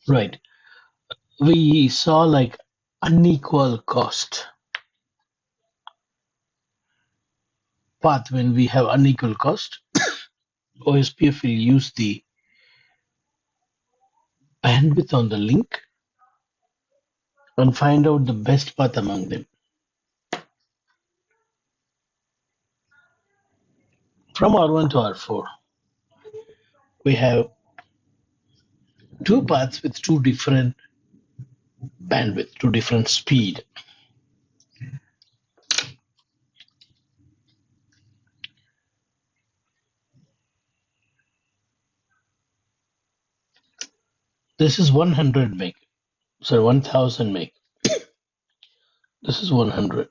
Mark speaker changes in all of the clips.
Speaker 1: Right. We saw like unequal cost path. When we have unequal cost, OSPF will use the bandwidth on the link and find out the best path among them. From R1 to R4, we have two paths with two different bandwidth, two different speed. This is 100 meg, sorry, 1000 meg. This is 100.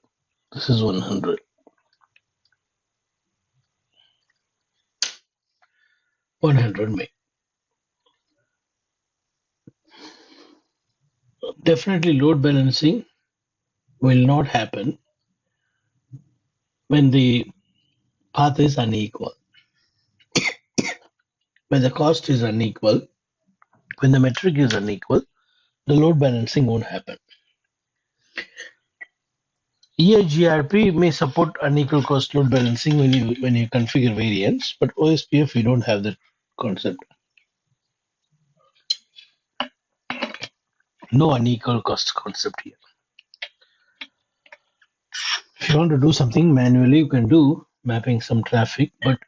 Speaker 1: This is 100. 100 meg. Definitely load balancing will not happen when the path is unequal. When the cost is unequal, when the metric is unequal, the load balancing won't happen. EIGRP may support unequal cost load balancing when you configure variants, but OSPF we don't have that concept. No unequal cost concept here. If you want to do something manually, you can do mapping some traffic, but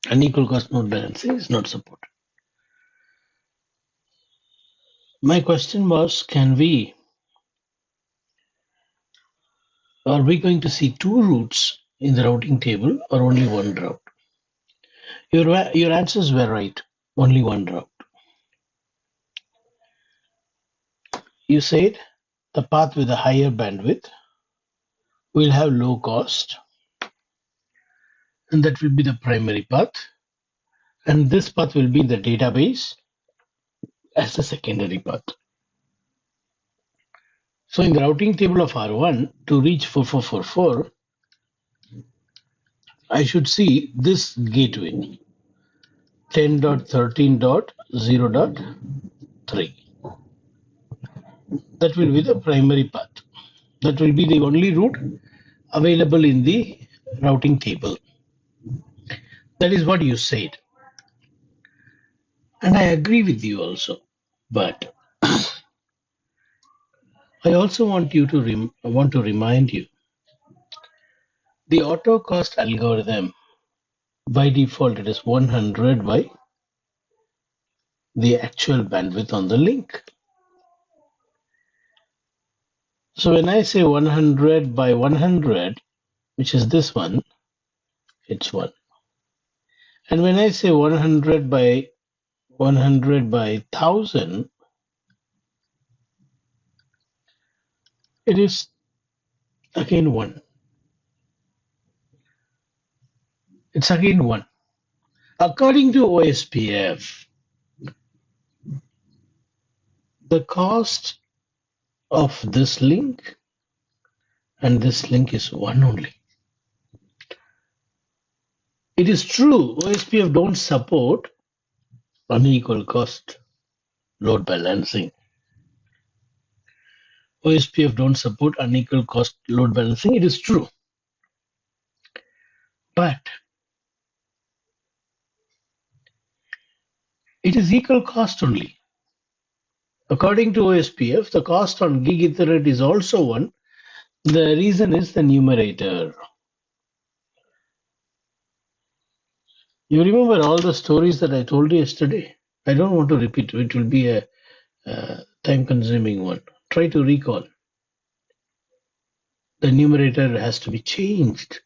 Speaker 1: unequal cost load balancing is not supported. My question was, are we going to see two routes in the routing table or only one route? Your answers were right, only one route. You said the path with a higher bandwidth will have low cost, and that will be the primary path, and this path will be in the database as the secondary path. So in the routing table of R1 to reach 4444, I should see this gateway 10.13.0.3. That will be the primary path. That will be the only route available in the routing table. That is what you said. And I agree with you also. But I also want to remind you, the auto cost algorithm, by default, it is 100 by the actual bandwidth on the link. So when I say 100 by 100, which is this one, it's 1. And when I say 100 by 1000, it is again 1. It's again 1. According to OSPF, the cost of this link and this link is 1 only. It is true, OSPF don't support unequal cost load balancing. OSPF don't support unequal cost load balancing, it is true. But it is equal cost only. According to OSPF, the cost on gig Ethernet is also 1. The reason is the numerator. You remember all the stories that I told you yesterday? I don't want to repeat. It will be a time-consuming one. Try to recall. The numerator has to be changed.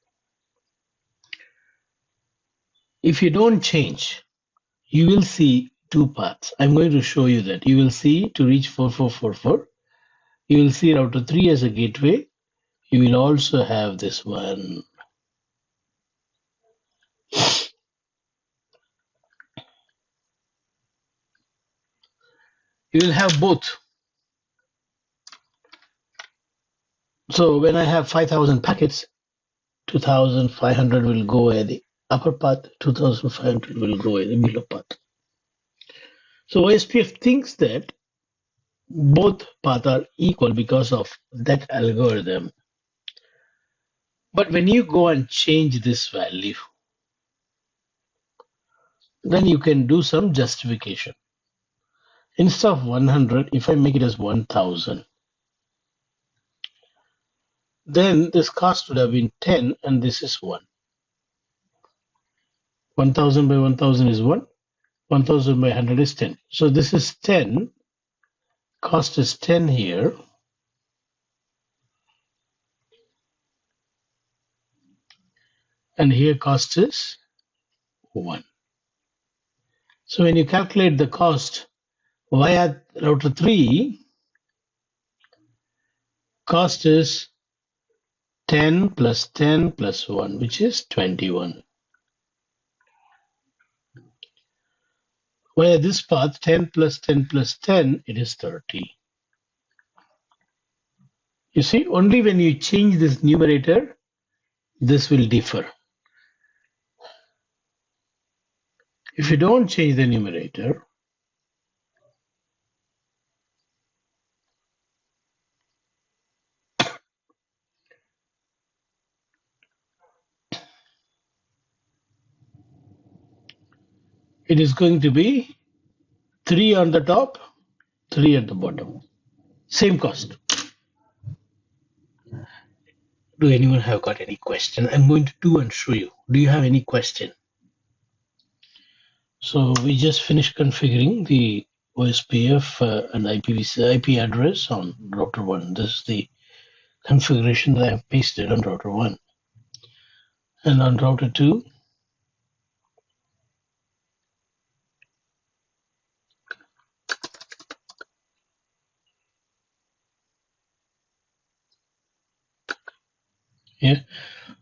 Speaker 1: If you don't change, you will see two paths. I'm going to show you that. You will see to reach 4444. You will see router 3 as a gateway. You will also have this one. You will have both. So when I have 5,000 packets, 2,500 will go at the upper path, 2,500 will go at the middle path. So OSPF thinks that both paths are equal because of that algorithm. But when you go and change this value, then you can do some justification. Instead of 100, if I make it as 1000, then this cost would have been 10 and this is 1. 1000 by 1000 is 1. 1000 by 100 is 10. So this is 10. Cost is 10 here. And here cost is 1. So when you calculate the cost via router 3, cost is 10 plus 10 plus 1, which is 21. Via this path, 10 plus 10 plus 10, it is 30. You see, only when you change this numerator, this will differ. If you don't change the numerator, it is going to be 3 on the top, 3 at the bottom. Same cost. Do anyone have got any question? I'm going to do and show you. Do you have any question? So we just finished configuring the OSPF and IPv6 IP address on router 1. This is the configuration that I have pasted on router 1. And on router 2, yeah.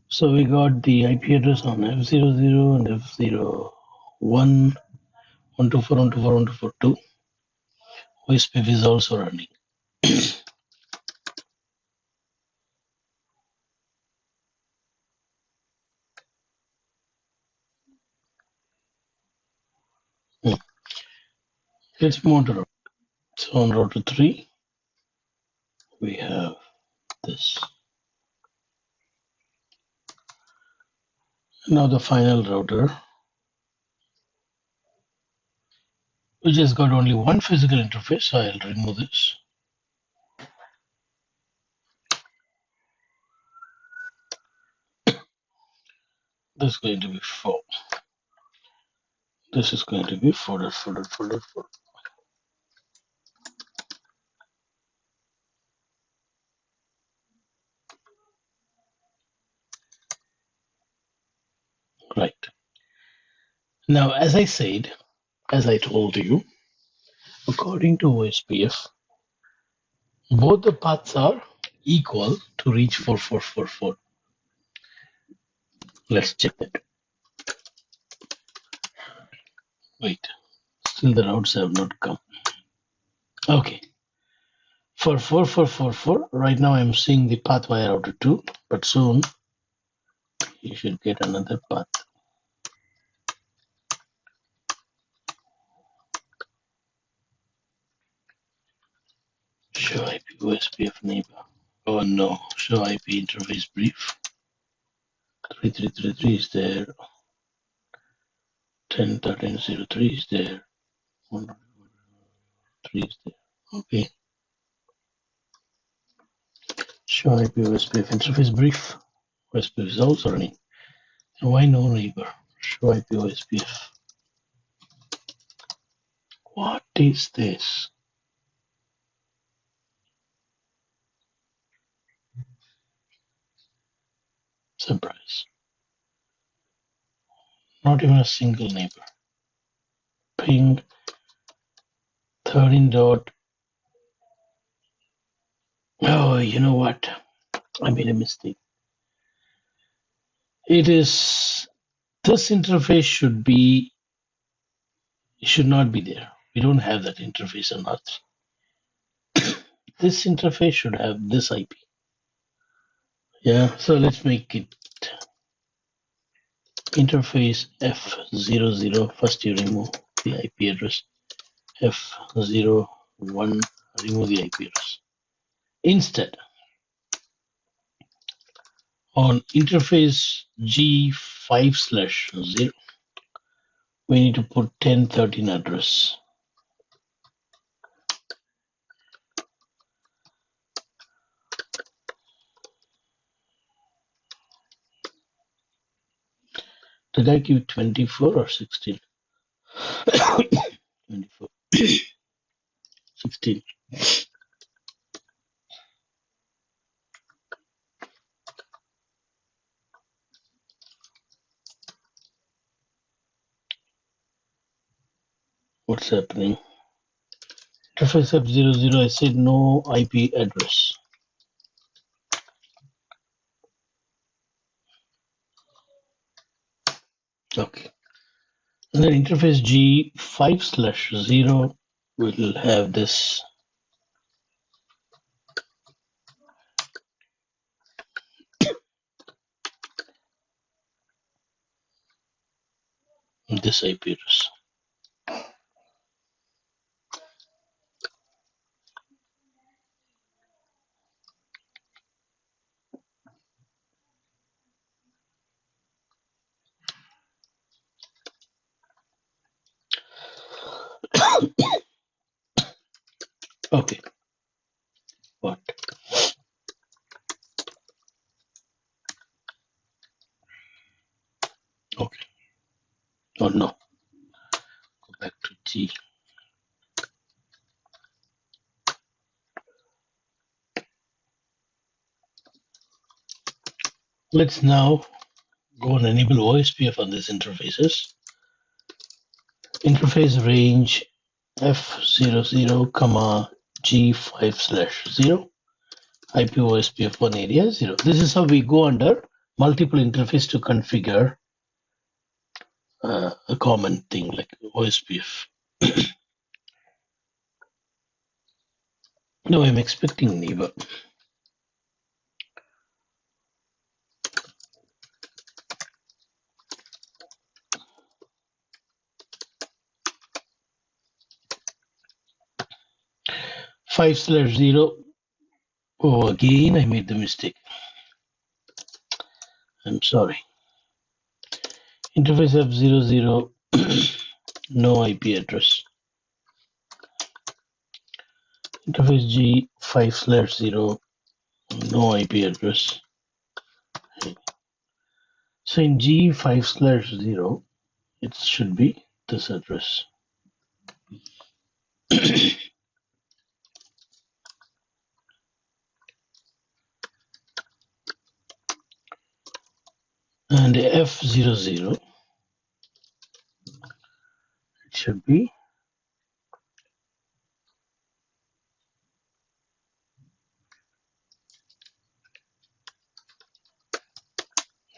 Speaker 1: So we got the IP address on F00 and F01, 124, 124, 124.2. OSPF is also running. Let's move on to router. So on router 3, we have this. Now the final router, which has got only one physical interface, so I'll remove this. This is going to be 4. This is going to be folder. Right. Now, as I said, as I told you, according to OSPF, both the paths are equal to reach 4444. Let's check that. Wait, still the routes have not come. Okay. For 4444, right now I'm seeing the path via router 2, but soon you should get another path. Show IP OSPF neighbor. Oh no, show IP interface brief. 3333 is there. 10.13.03 is there. 103 is there. Okay. Show IP OSPF interface brief. OSPF is also running. And why no neighbor? Show IP OSPF. What is this? Surprise. Not even a single neighbor. Ping 13 dot. Oh, you know what? I made a mistake. It is, this interface should not be there. We don't have that interface on Earth. This interface should have this IP. Yeah, so let's make it interface F00. First you remove the IP address F01, remove the IP address. Instead, on interface G5/0, we need to put 1013 address. Did I give 24 or 16? 24. 16. What's happening? Interface F00, I said no IP address. Okay. And then interface G5/0 will have this IP address. Okay. What? Okay. Oh no. Go back to G. Let's now go and enable OSPF on these interfaces. Interface range F00, G5/0, IP OSPF 1 area 0. This is how we go under multiple interface to configure a common thing like OSPF. No, I'm expecting neighbor. Five/0. Oh, again, I made the mistake. I'm sorry. Interface F00, no IP address. Interface G5/0, no IP address. So in G5/0, it should be this address. And F00, it should be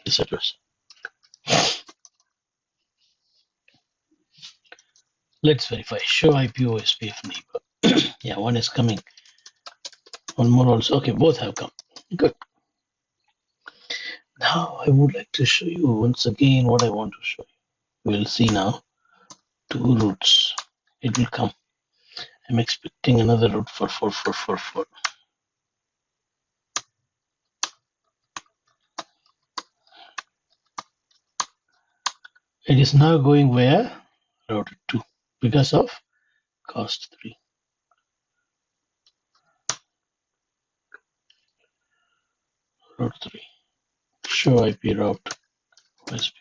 Speaker 1: this address. Let's verify. Show IP OSPF neighbor. Yeah, one is coming. One more also. Okay, both have come. Good. Now I would like to show you once again what I want to show you. We'll see now. Two routes. It will come. I'm expecting another route for 4444. It is now going where? Route 2 because of cost 3. Route 3. Show IP route. OSPF.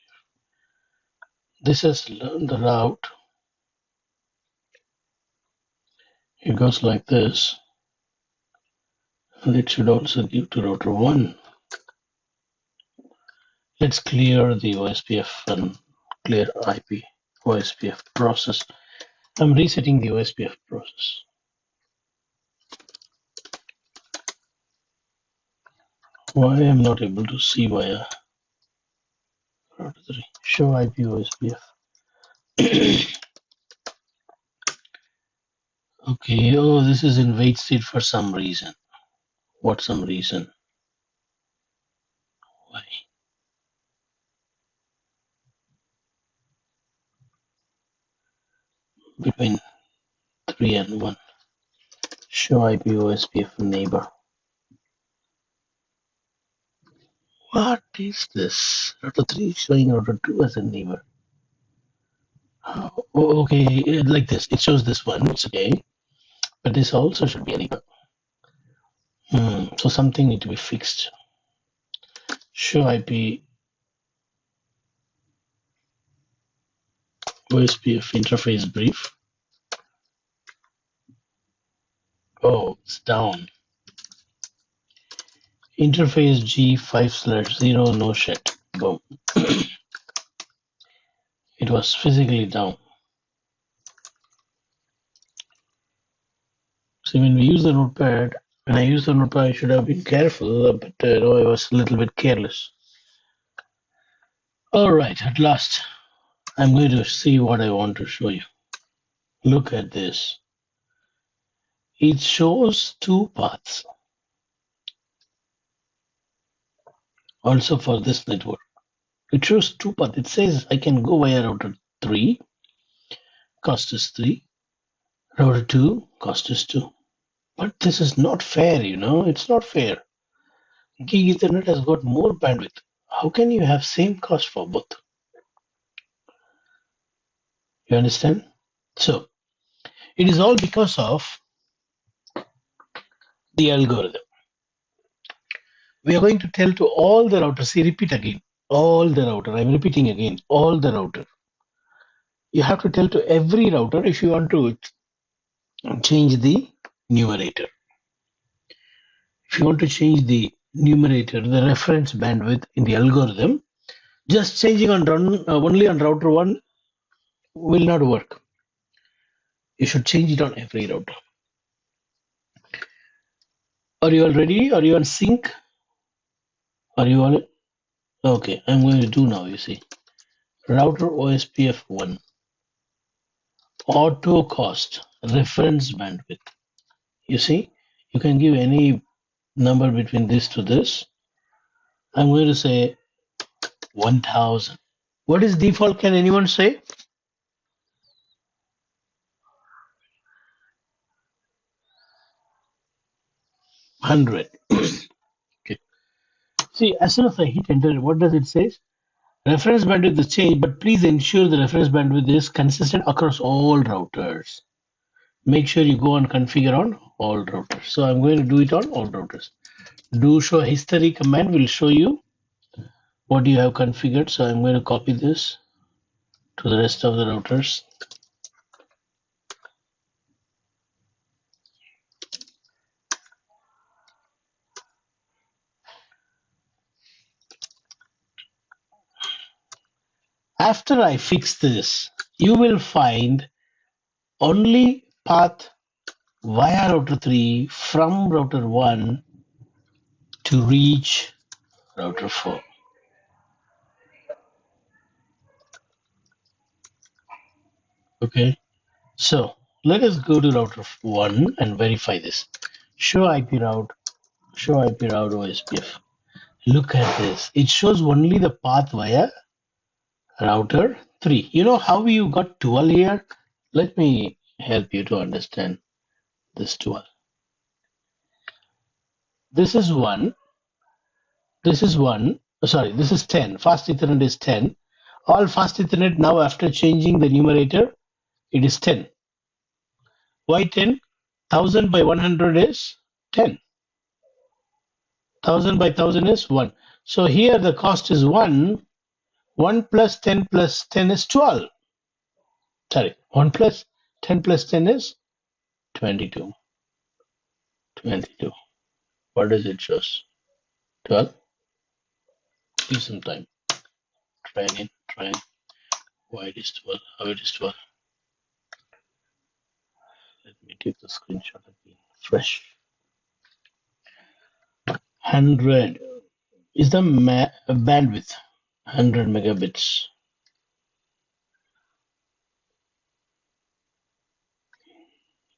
Speaker 1: This has learned the route. It goes like this. And it should also give to router 1. Let's clear the OSPF and clear IP OSPF process. I'm resetting the OSPF process. Why I'm not able to see via router 3. Show IP OSPF. Okay, oh, this is in wait state for some reason. What some reason? Why? Between 3 and 1. Show IP OSPF neighbor. What is this? Router 3 showing router 2 as a neighbor. Oh, okay, like this. It shows this one. It's okay. But this also should be a neighbor. So something need to be fixed. Show IP OSPF interface brief. Oh, it's down. Interface G5/0 no shit. Boom. It was physically down. So when we use the notepad, when I use the notepad, I should have been careful, but I was a little bit careless. All right, at last, I'm going to see what I want to show you. Look at this. It shows two paths. Also for this network, it shows two paths. It says I can go via router 3, cost is 3, router 2, cost is 2. But this is not fair, it's not fair. Gig Ethernet has got more bandwidth. How can you have same cost for both? You understand? So it is all because of the algorithm. We are going to tell to all the routers. See, repeat again. All the router. I'm repeating again. All the router. You have to tell to every router if you want to change the numerator. If you want to change the numerator, the reference bandwidth in the algorithm, just changing on only on router 1 will not work. You should change it on every router. Are you all ready? Are you on sync? Are you all? Okay, I'm going to do now, you see. Router OSPF 1. Auto cost, reference bandwidth. You see, you can give any number between this to this. I'm going to say 1000. What is default? Can anyone say? 100. Okay. See, as soon as I hit enter, what does it say? Reference bandwidth is changed, but please ensure the reference bandwidth is consistent across all routers. Make sure you go and configure on all routers. So I'm going to do it on all routers. Do show history command will show you what you have configured. So I'm going to copy this to the rest of the routers. After I fix this, you will find only path via router 3 from router 1 to reach router 4. Okay, so let us go to router 1 and verify this. Show IP route OSPF. Look at this. It shows only the path via router 3. You know how you got 12 here? Let me help you to understand this 12. This is 1. This is 1. Sorry, this is 10. Fast Ethernet is 10. All fast Ethernet now after changing the numerator, it is 10. Why 10? 1000 by 100 is 10. 1000 by 1000 is 1. So here the cost is 1. 1 plus 10 is 12. Sorry, 1 plus 10 plus 10 is 22. 22. What does it show? 12. Give some time. Try again. Try. Why it is 12? How it is 12? Let me take the screenshot again. Fresh. 100 is the bandwidth. 100 megabits.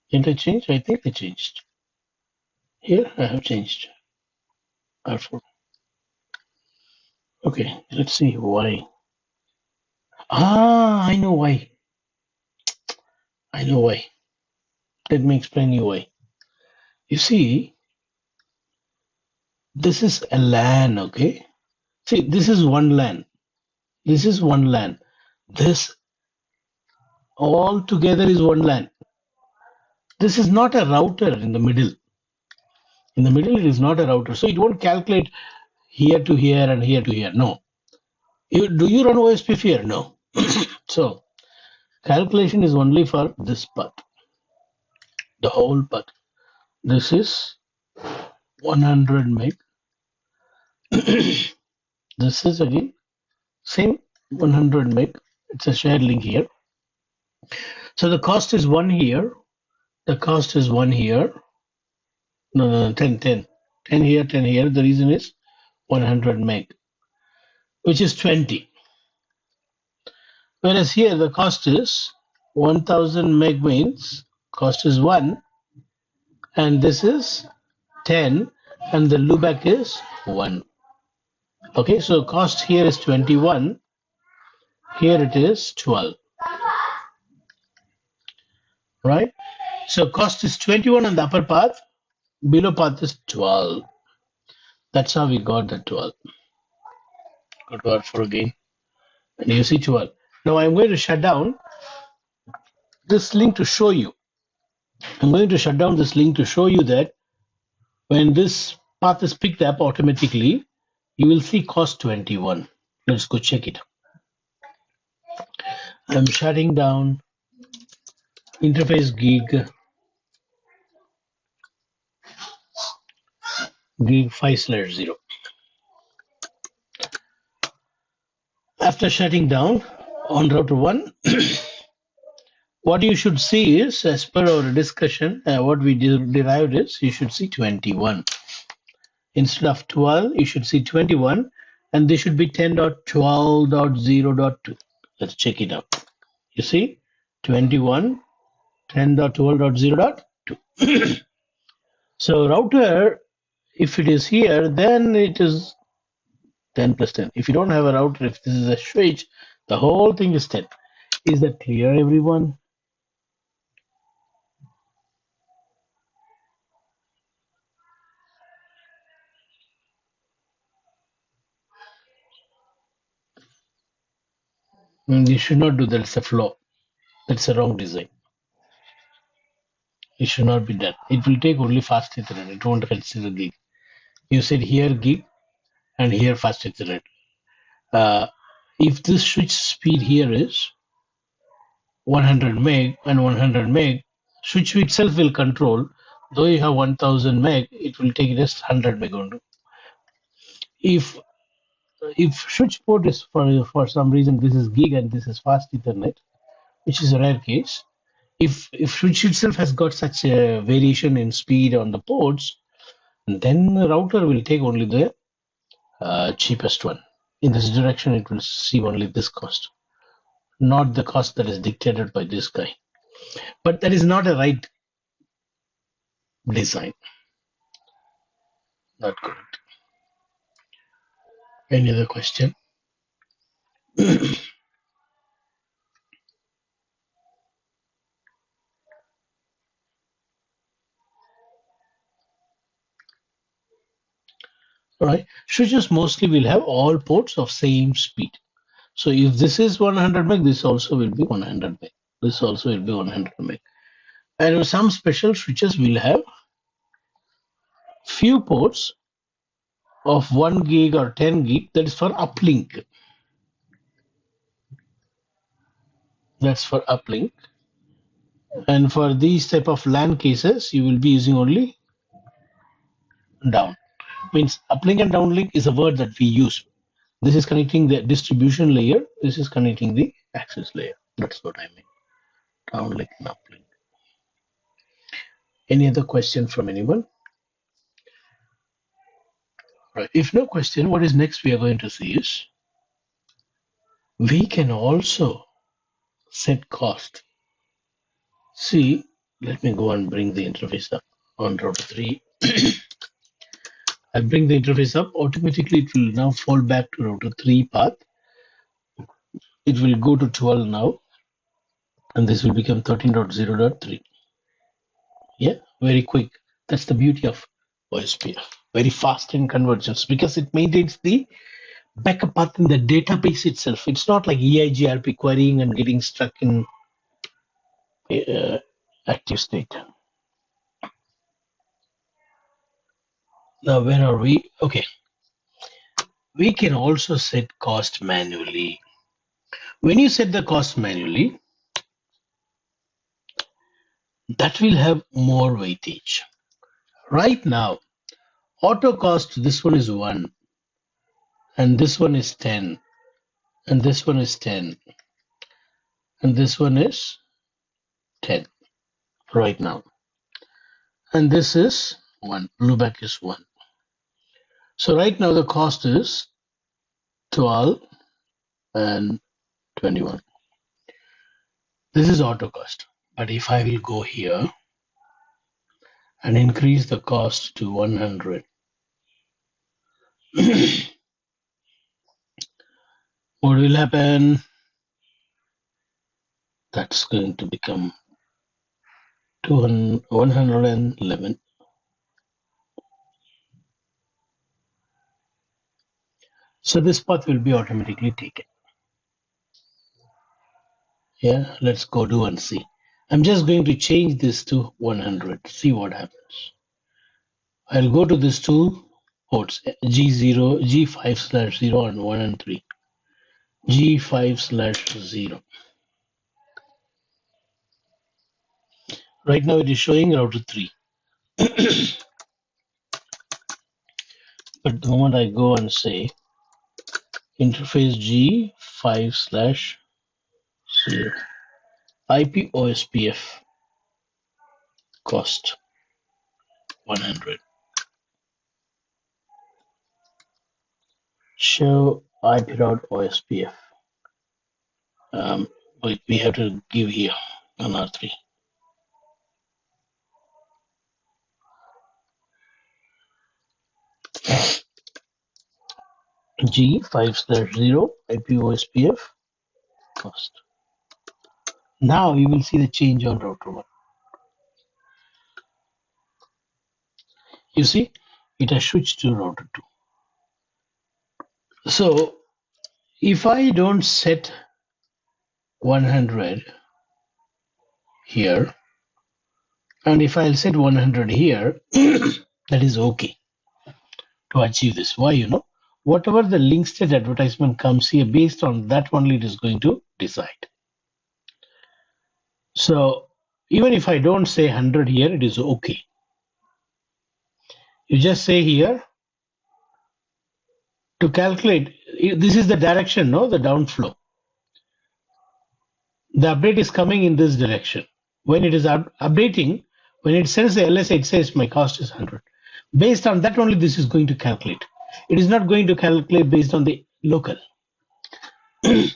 Speaker 1: Did I change? I think I changed. Here I have changed. R4. Okay, let's see why. I know why. I know why. Let me explain you why. You see, this is a LAN, okay? See, this is one LAN. This is one LAN. This all together is one LAN. This is not a router in the middle. In the middle, it is not a router. So it won't calculate here to here and here to here. No. Do you run OSPF here? No. So calculation is only for this path, the whole path. This is 100 meg. This is again same 100 meg. It's a shared link here. So the cost is 1 here. The cost is 1 here. No, 10, 10. 10 here, 10 here. The reason is 100 meg, which is 20. Whereas here the cost is 1000 meg means cost is 1 and this is 10 and the loopback is 1. Okay, so cost here is 21. Here it is 12. Right? So cost is 21 on the upper path. Below path is 12. That's how we got the 12. Good word for again. And you see 12. Now I'm going to shut down this link to show you. I'm going to shut down this link to show you that when this path is picked up automatically, you will see cost 21. Let's go check it. I'm shutting down interface gig 5/0. After shutting down on router 1, what you should see is, as per our discussion, what we derived is, you should see 21. Instead of 12, you should see 21, and this should be 10.12.0.2. Let's check it out. You see, 21, 10.12.0.2. So router, if it is here, then it is 10 plus 10. If you don't have a router, if this is a switch, the whole thing is 10. Is that clear, everyone? You should not do that. It's a flaw. That's a wrong design. It should not be done. It will take only fast Ethernet. It won't consider gig. You said here gig and here fast Ethernet. If this switch speed here is 100 meg and 100 meg, switch itself will control. Though you have 1000 meg, it will take just 100 meg only. If switch port is for some reason this is gig and this is fast Ethernet, which is a rare case. If switch itself has got such a variation in speed on the ports, then the router will take only the cheapest one. In this direction, it will see only this cost, not the cost that is dictated by this guy. But that is not a right design. Not correct. Any other question? All right. Switches mostly will have all ports of same speed. So if this is 100 meg, this also will be 100 meg. This also will be 100 meg. And some special switches will have few ports of 1 gig or 10 gig. That is for uplink. That's for uplink. And for these type of LAN cases, you will be using only down. Means uplink and downlink is a word that we use. This is connecting the distribution layer. This is connecting the access layer. That's what I mean. Downlink and uplink. Any other question from anyone? Right. If no question, what is next we are going to see is we can also set cost. See, let me go and bring the interface up on router 3. I bring the interface up, automatically it will now fall back to router 3 path. It will go to 12 now, and this will become 13.0.3. Yeah, very quick. That's the beauty of OSPF. Very fast in convergence because it maintains the backup path in the database itself. It's not like EIGRP querying and getting stuck in active state. Now, where are we? Okay. We can also set cost manually. When you set the cost manually, that will have more weightage. Right now, auto cost, this one is 1, and this one is 10, and this one is 10, and this one is 10 right now. And this is 1, blueback is 1. So right now the cost is 12 and 21. This is auto cost. But if I will go here and increase the cost to 100, what will happen? That's going to become 111. So this path will be automatically taken. Yeah, let's go do and see. I'm just going to change this to 100. See what happens. I'll go to these two ports, G0, G5/0 and 1 and 3. G5/0. Right now it is showing router 3. But the moment I go and say interface G5/0, IP OSPF cost 100. Show IP route OSPF. We have to give here on R3. G5/0 IP OSPF cost. Now you will see the change on router 1. You see, it has switched to router 2. So if I don't set 100 here, and if I'll set 100 here, that is okay to achieve this. Why? Whatever the link state advertisement comes here, based on that only it is going to decide. So even if I don't say 100 here, it is okay. You just say here to calculate. This is the direction, no? The downflow. The update is coming in this direction. When it is updating, when it sends the LSA, it says my cost is 100. Based on that only this is going to calculate. It is not going to calculate based on the local, the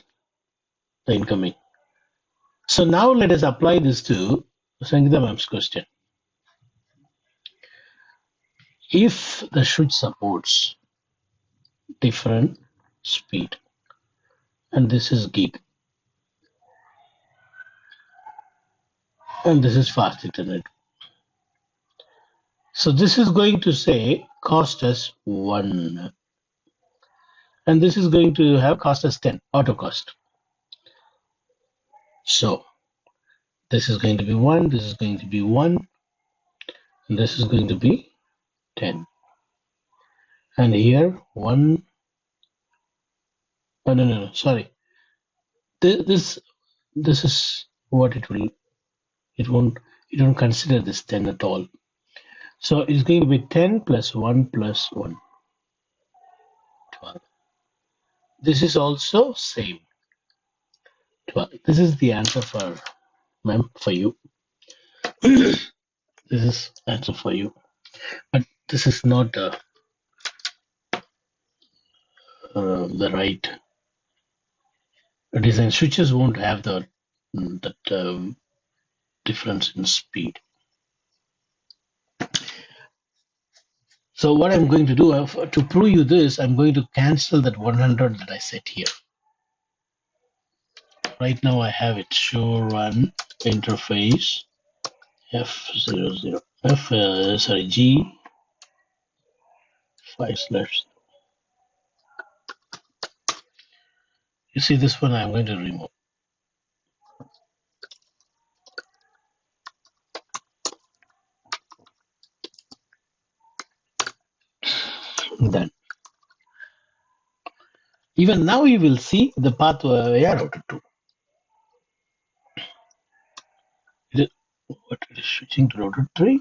Speaker 1: incoming. So now let us apply this to Sangeeta ma'am's question. If the switch supports different speed, and this is gig, and this is fast internet. So this is going to say cost us 1, and this is going to have cost us 10, auto cost. So this is going to be 1, this is going to be 1, and this is going to be 10. And here 1, oh, no, sorry. This is what it will, it won't consider this 10 at all. So it's going to be 10 plus 1 plus 1, 12. This is also same, 12. This is the answer for you. This is answer for you, but this is not the right design. Switches won't have that difference in speed. So what I'm going to do to prove you this, I'm going to cancel that 100 that I set here. Right now I have it show run interface F00 sorry, G 5/. You see this one I'm going to remove. Then even now you will see the path we are routed to. What it is switching to routed 3.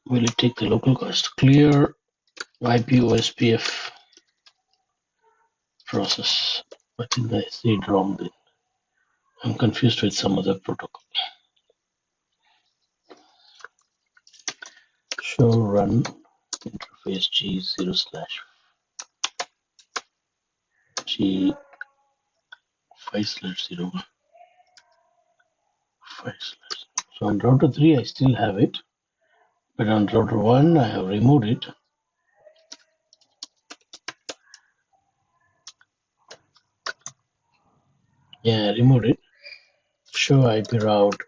Speaker 1: Will it take the local cost? Clear IP OSPF process. I think I see it wrong then. I'm confused with some other protocol. Show run interface G0/G 5/0 5/. So on router 3 I still have it, but on router 1 I have removed it. Yeah, I removed it. Show IP route.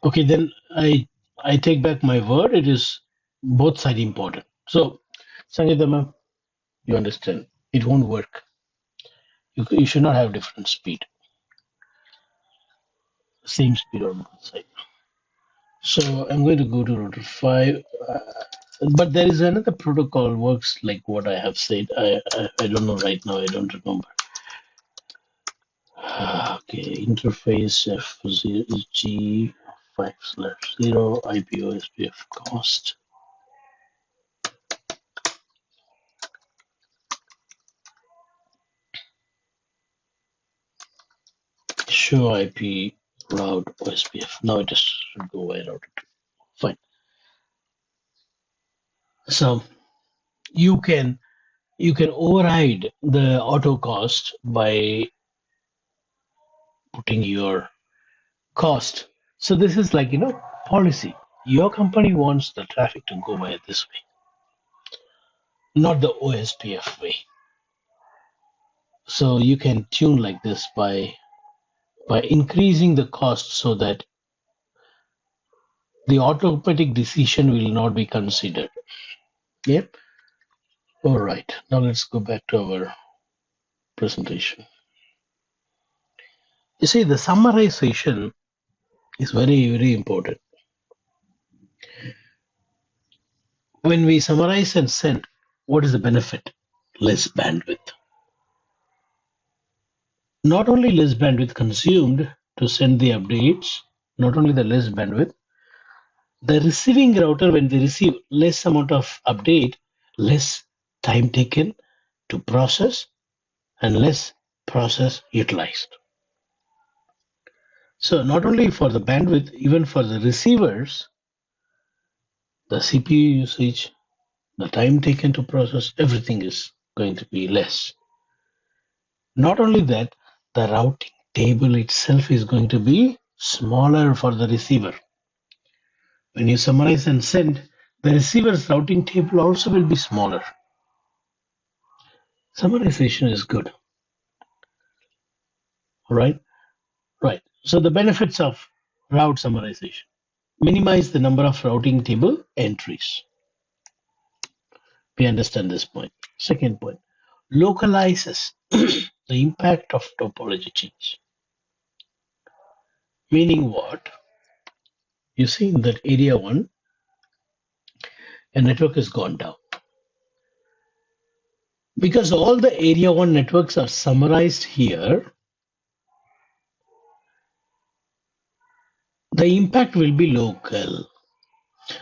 Speaker 1: Okay, then I take back my word. It is both side important. So, Sangeeta ma'am, you understand? It won't work. You should not have different speed, same speed on both sides. So I'm going to go to router 5, but there is another protocol works like what I have said. I don't know right now. I don't remember. Okay, interface F0G 5/0 IPOSPF cost. Show IP route OSPF. Now it should go by router 2. Fine. So you can override the auto cost by putting your cost. So this is like policy. Your company wants the traffic to go by this way, not the OSPF way. So you can tune like this by increasing the cost so that the automatic decision will not be considered. Yep. All right. Now let's go back to our presentation. You see, the summarization is very, very important. When we summarize and send, what is the benefit? Less bandwidth. Not only less bandwidth consumed to send the updates, not only the less bandwidth, the receiving router, when they receive less amount of update, less time taken to process and less process utilized. So not only for the bandwidth, even for the receivers, the CPU usage, the time taken to process, everything is going to be less. Not only that, the routing table itself is going to be smaller for the receiver. When you summarize and send, the receiver's routing table also will be smaller. Summarization is good. Right? Right. So the benefits of route summarization. Minimize the number of routing table entries. We understand this point. Second point, localizes the impact of topology change. Meaning what? You see in that area 1, a network has gone down. Because all the area 1 networks are summarized here, the impact will be local.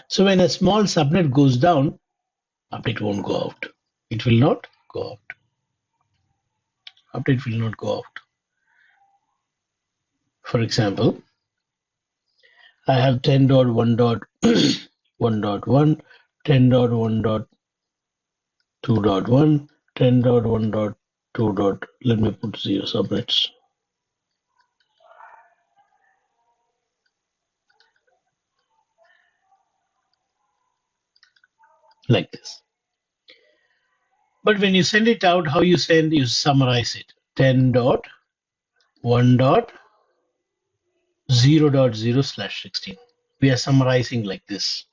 Speaker 1: So when a small subnet goes down, update won't go out. It will not go out. Update will not go out. For example, I have 10.1.1.1, 10.1.2.1, 10.1.2. Let me put 0 subnets. Like this. But when you send it out, how you send, you summarize it. 10.1.0.0/16. We are summarizing like this.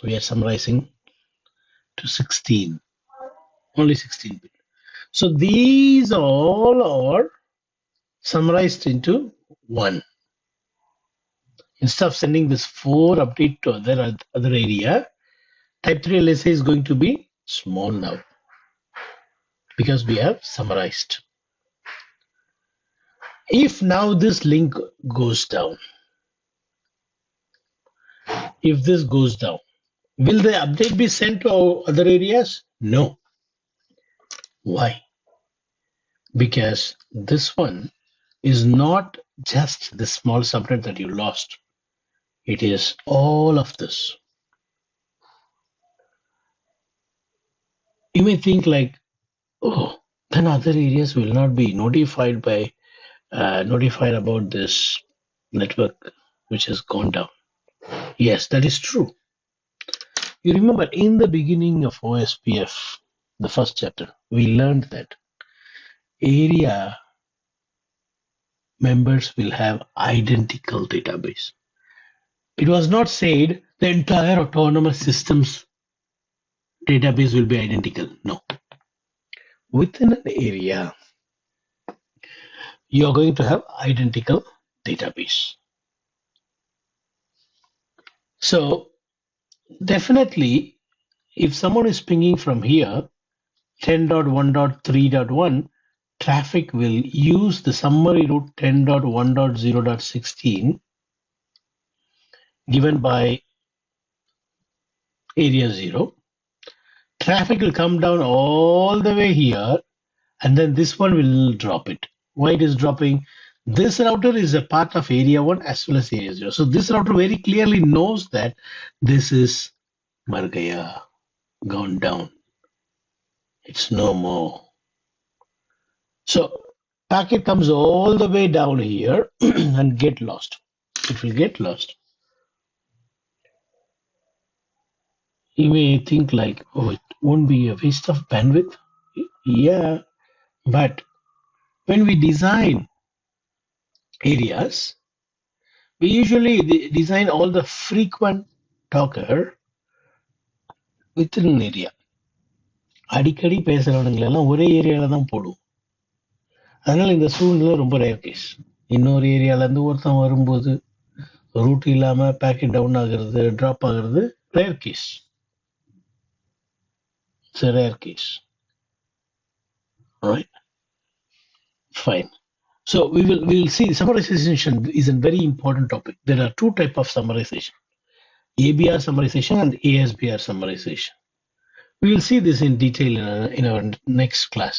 Speaker 1: We are summarizing to 16, only 16 bit. So these all are summarized into one. Instead of sending this 4 update to other area, type 3 LSA is going to be small now because we have summarized. If now this link goes down, if this goes down, will the update be sent to other areas? No. Why? Because this one is not just the small subnet that you lost. It is all of this. You may think like, oh, then other areas will not be notified about this network which has gone down. Yes, that is true. You remember in the beginning of OSPF, the first chapter, we learned that area members will have identical database. It was not said the entire autonomous systems database will be identical. No. Within an area, you are going to have identical database. So definitely, if someone is pinging from here, 10.1.3.1, traffic will use the summary route 10.1.0.16 given by area 0. Traffic will come down all the way here, and then this one will drop it. Why it is dropping? This router is a part of area 1 as well as area 0. So this router very clearly knows that this is Margaya, gone down. It's no more. So packet comes all the way down here and get lost. It will get lost. You may think like, oh, it won't be a waste of bandwidth. Yeah, but when we design areas, we usually design all the frequent talker within an area. அடிக்கடி பேசுறவனுங்களை எல்லாம் ஒரே ஏரியால தான் போடுவோம். அதனால இந்த சூழ்நிலை ரொம்ப ரேர் கேஸ். இன்னொரு ஏரியால இருந்து ஒருத்தன் வரும்போது ரூட் இல்லாம பேக்கெட் டவுன் ஆகுறது, டிராப் ஆகுறது rare case. It's a rare case. All right. Fine. So we'll see summarization is a very important topic. There are two types of summarization: ABR summarization and ASBR summarization. We will see this in detail in our next class.